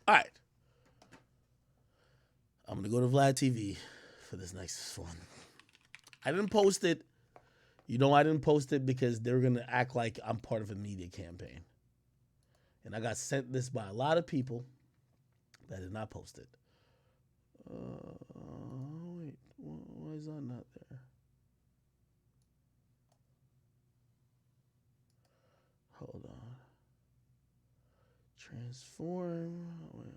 All right. I'm going to go to Vlad TV for this next one. I didn't post it. You know I didn't post it because they're going to act like I'm part of a media campaign. And I got sent this by a lot of people that did not post it. Wait, why is that not there? Hold on. Transform. Wait,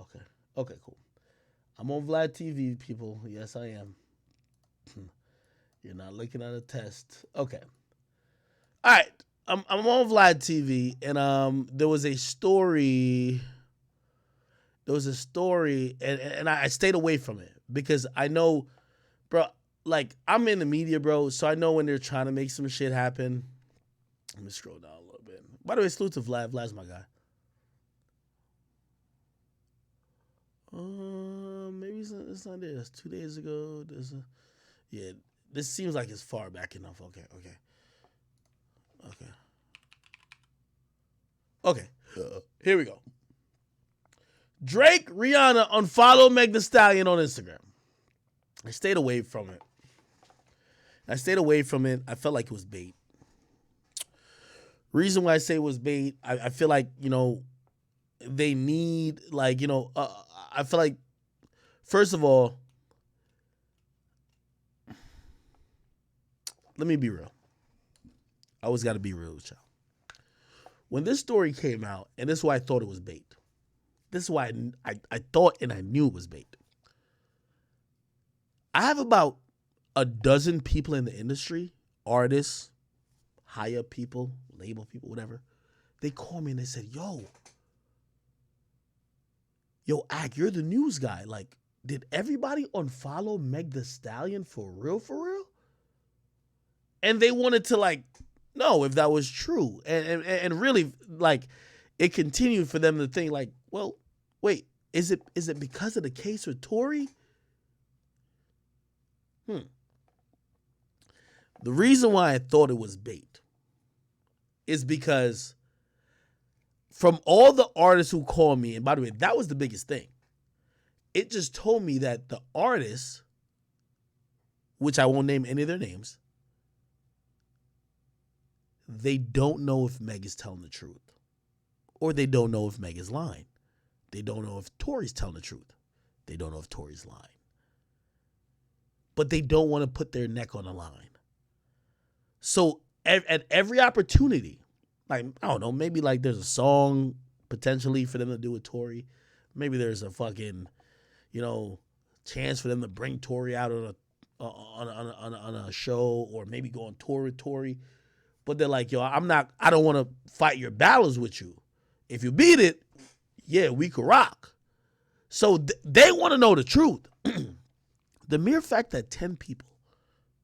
okay. Okay, cool. I'm on Vlad TV, people. Yes, I am. You're not looking at a test. Okay. All right. I'm on Vlad TV, and there was a story. And I stayed away from it because I know, bro. Like, I'm in the media, bro, so I know when they're trying to make some shit happen. Let me scroll down a little bit. By the way, salute to Vlad. Vlad's my guy. Maybe it's not there. That's 2 days ago. Yeah, this seems like it's far back enough. Okay. Here we go. Drake, Rihanna unfollow Meg the Stallion on Instagram. I stayed away from it. I felt like it was bait. Reason why I say it was bait, I feel like, they need, like, I feel like, first of all, let me be real. I always got to be real with y'all. When this story came out, and this is why I thought it was bait. This is why I thought and I knew it was bait. I have about a dozen people in the industry, artists, high up people, label people, whatever. They called me and they said, yo, Ak, you're the news guy. Like, did everybody unfollow Meg the Stallion for real, for real? And they wanted to, like, know if that was true. And really, like, it continued for them to think, like, well, wait, is it because of the case with Tory? The reason why I thought it was bait is because from all the artists who called me, and by the way, that was the biggest thing. It just told me that the artists, which I won't name any of their names, they don't know if Meg is telling the truth. Or they don't know if Meg is lying. They don't know if Tory's telling the truth. They don't know if Tory's lying. But they don't want to put their neck on the line. So at every opportunity, like, I don't know, maybe like there's a song potentially for them to do with Tory. Maybe there's a fucking, chance for them to bring Tory out on a show, or maybe go on tour with Tory. But they're like, I don't want to fight your battles with you. If you beat it, yeah, we could rock. So they want to know the truth. The mere fact that 10 people,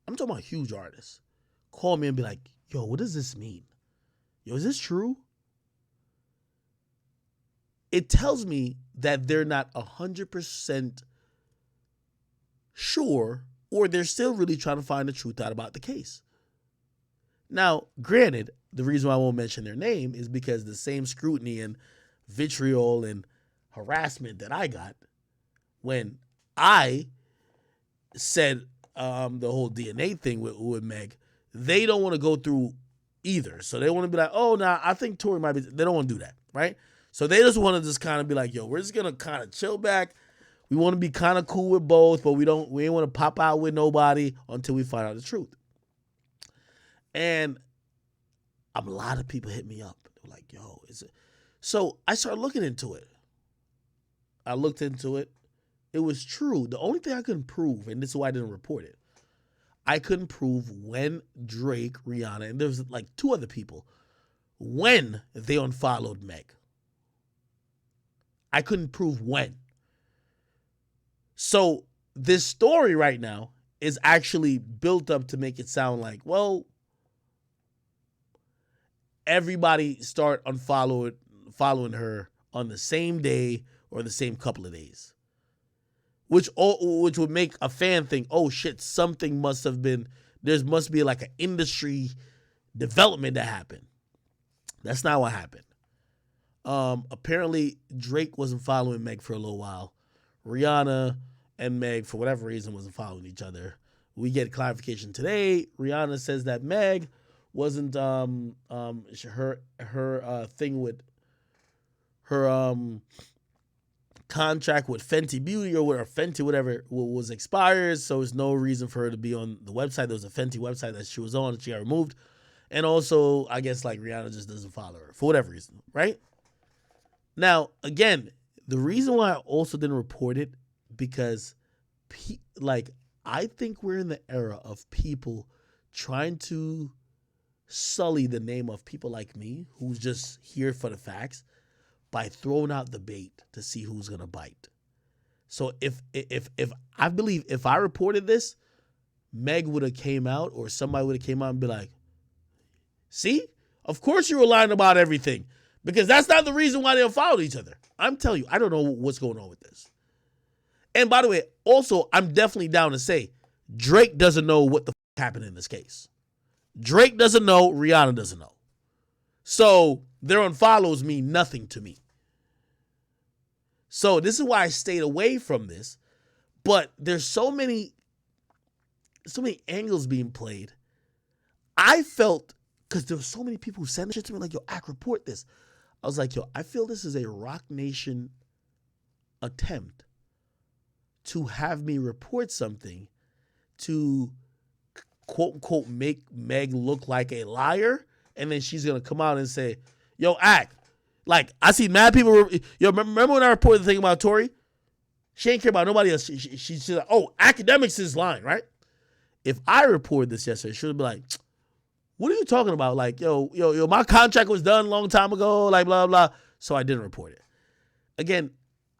I'm talking about huge artists, call me and be like, yo, what does this mean? Yo, is this true? It tells me that they're not 100% sure, or they're still really trying to find the truth out about the case. Now, granted, the reason why I won't mention their name is because the same scrutiny and vitriol and harassment that I got when I said the whole DNA thing with Meg, they don't want to go through either. So they want to be like, oh, nah, I think Tory might be. They don't want to do that, right? So they just want to just kind of be like, yo, we're just going to kind of chill back. We want to be kind of cool with both, but we ain't want to pop out with nobody until we find out the truth. And a lot of people hit me up. They were like, yo, is it? So I started looking into it. I looked into it. It was true. The only thing I couldn't prove, and this is why I didn't report it, I couldn't prove when Drake, Rihanna, and there was like 2 other people, when they unfollowed Meg. I couldn't prove when. So this story right now is actually built up to make it sound like, well, everybody start following her on the same day or the same couple of days. Which would make a fan think, oh shit, something must have been, there must be like an industry development that happened. That's not what happened. Apparently Drake wasn't following Meg for a little while. Rihanna and Meg, for whatever reason, wasn't following each other. We get clarification today. Rihanna says that Meg wasn't her thing with her contract with Fenty Beauty or Fenty whatever was expired, so there's no reason for her to be on the website. There was a Fenty website that she was on that she got removed, and also I guess like Rihanna just doesn't follow her for whatever reason, right? Now again, the reason why I also didn't report it because like I think we're in the era of people trying to sully the name of people like me who's just here for the facts by throwing out the bait to see who's gonna bite. So if I believe if I reported this, Meg would have came out or somebody would have came out and be like, see, of course you were lying about everything because that's not the reason why they followed each other. I'm telling you, I don't know what's going on with this. And by the way, also, I'm definitely down to say Drake doesn't know what the happened in this case. Drake doesn't know, Rihanna doesn't know. So their unfollows mean nothing to me. So this is why I stayed away from this. But there's so many angles being played. I felt, because there were so many people who sent shit to me like, yo, Ak, report this. I was like, yo, I feel this is a Rock Nation attempt to have me report something to quote unquote make Meg look like a liar, and then she's gonna come out and say, yo, Ak, like I see mad people. Yo, remember when I reported the thing about Tory? She ain't care about nobody else. She's like, oh, Akademiks is lying, right? If I reported this yesterday, she would be like, what are you talking about? Like, yo, my contract was done a long time ago, like blah blah. So I didn't report it. Again,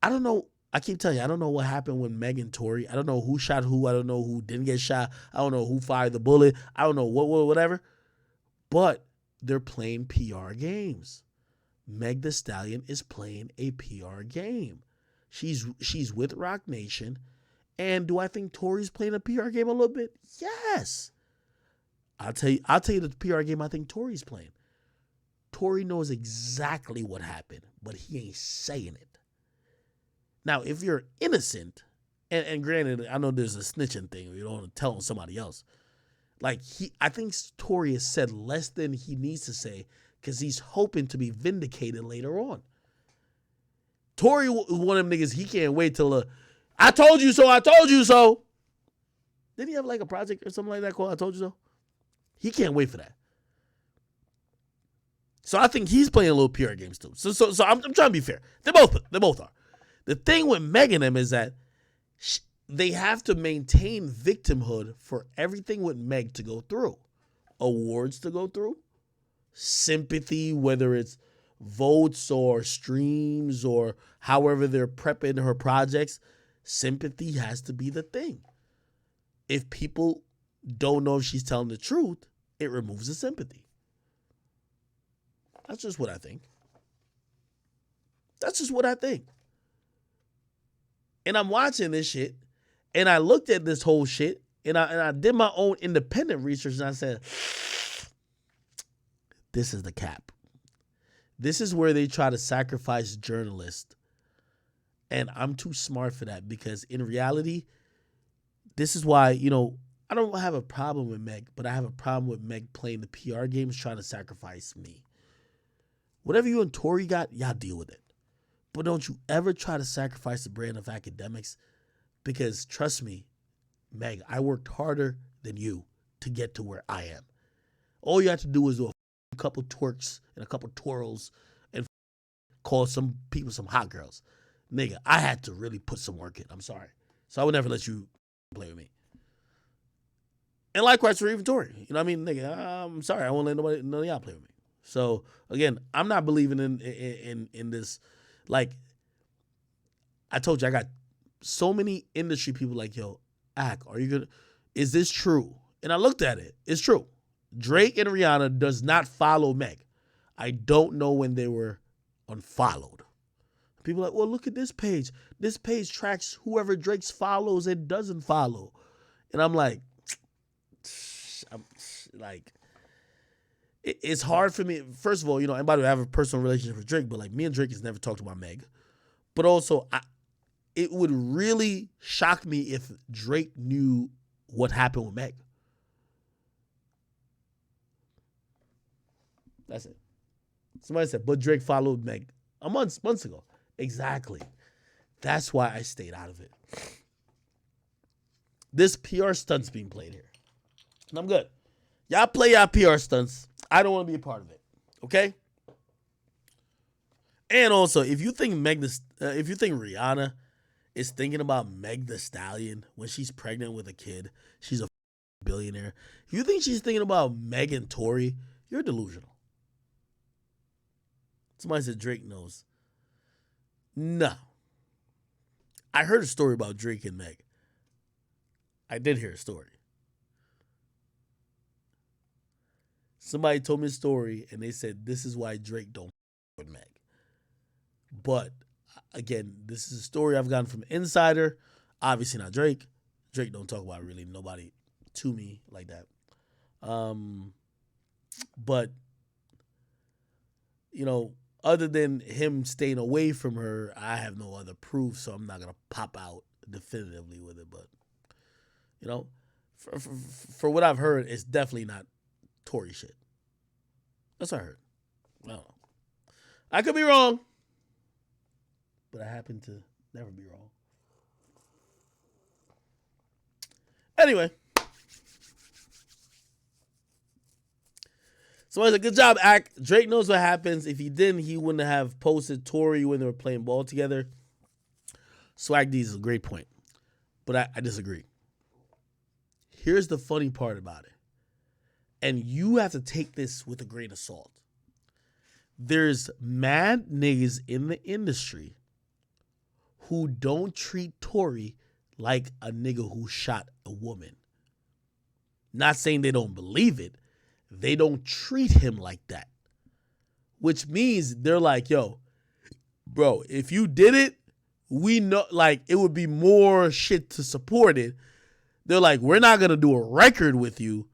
I don't know. I keep telling you, I don't know what happened with Meg and Tory. I don't know who shot who. I don't know who didn't get shot. I don't know who fired the bullet. I don't know whatever. But they're playing PR games. Meg the Stallion is playing a PR game. She's with Rock Nation. And do I think Tory's playing a PR game a little bit? Yes. I'll tell you the PR game I think Tory's playing. Tory knows exactly what happened, but he ain't saying it. Now, if you're innocent, and granted, I know there's a snitching thing, you don't want to tell somebody else. Like I think Tory has said less than he needs to say because he's hoping to be vindicated later on. Tory, one of them niggas, he can't wait till I told you so, I told you so. Didn't he have like a project or something like that called I Told You So? He can't wait for that. So I think he's playing a little PR games too. So I'm trying to be fair. They both are. The thing with Meg and them is that they have to maintain victimhood for everything with Meg to go through. Awards to go through. Sympathy, whether it's votes or streams or however they're prepping her projects. Sympathy has to be the thing. If people don't know if she's telling the truth, it removes the sympathy. That's just what I think. And I'm watching this shit, and I looked at this whole shit, and I did my own independent research, and I said, this is the cap. This is where they try to sacrifice journalists, and I'm too smart for that because in reality, this is why, I don't have a problem with Meg, but I have a problem with Meg playing the PR games trying to sacrifice me. Whatever you and Tory got, y'all deal with it. But don't you ever try to sacrifice the brand of Akademiks because trust me, Meg, I worked harder than you to get to where I am. All you have to do is do a couple twerks and a couple twirls and call some people some hot girls. Nigga, I had to really put some work in. I'm sorry. So I would never let you play with me. And likewise for even Tory. You know what I mean? Nigga, I'm sorry. I won't let none of y'all play with me. So again, I'm not believing in this. Like, I told you, I got so many industry people like, yo, Ak, is this true? And I looked at it. It's true. Drake and Rihanna does not follow Meg. I don't know when they were unfollowed. People are like, well, look at this page. This page tracks whoever Drake follows and doesn't follow. And I'm like, it's hard for me. First of all, and by the way, I have a personal relationship with Drake, but like me and Drake has never talked about Meg. But also, it would really shock me if Drake knew what happened with Meg. That's it. Somebody said, but Drake followed Meg months ago. Exactly. That's why I stayed out of it. This PR stunt's being played here. And I'm good. Y'all play y'all PR stunts. I don't want to be a part of it. Okay? And also, if you think Rihanna is thinking about Meg the Stallion when she's pregnant with a kid, she's a billionaire. If you think she's thinking about Meg and Tory, you're delusional. Somebody said Drake knows. No. I heard a story about Drake and Meg. I did hear a story. Somebody told me a story, and they said this is why Drake don't with Meg. But, again, this is a story I've gotten from an insider. Obviously not Drake. Drake don't talk about really nobody to me like that. But, other than him staying away from her, I have no other proof, so I'm not going to pop out definitively with it. But, for what I've heard, it's definitely not Tory shit. That's what I heard. I don't know. I could be wrong, but I happen to never be wrong. Anyway. So it's a good job, Act. Drake knows what happens. If he didn't, he wouldn't have posted Tory when they were playing ball together. Swag D's is a great point, but I disagree. Here's the funny part about it, and you have to take this with a grain of salt. There's mad niggas in the industry who don't treat Tory like a nigga who shot a woman. Not saying they don't believe it. They don't treat him like that. Which means they're like, yo, bro, if you did it, we know, like, it would be more shit to support it. They're like, we're not going to do a record with you.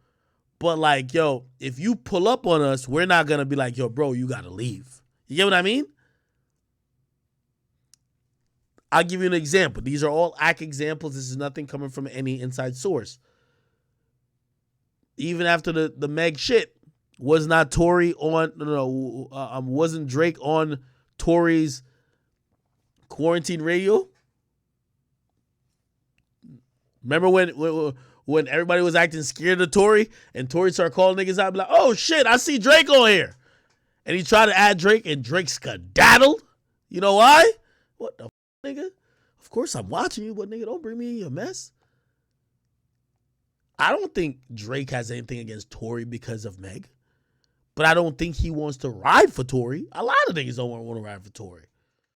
But, like, yo, if you pull up on us, we're not going to be like, yo, bro, you got to leave. You get what I mean? I'll give you an example. These are all Act examples. This is nothing coming from any inside source. Even after the Meg shit, was not Tory on, wasn't Drake on Tory's quarantine radio? Remember when everybody was acting scared of Tory and Tory started calling niggas out, like, oh shit, I see Drake on here. And he tried to add Drake and Drake skedaddled. You know why? What the nigga? Of course I'm watching you, but nigga, don't bring me in your mess. I don't think Drake has anything against Tory because of Meg. But I don't think he wants to ride for Tory. A lot of niggas don't want to ride for Tory.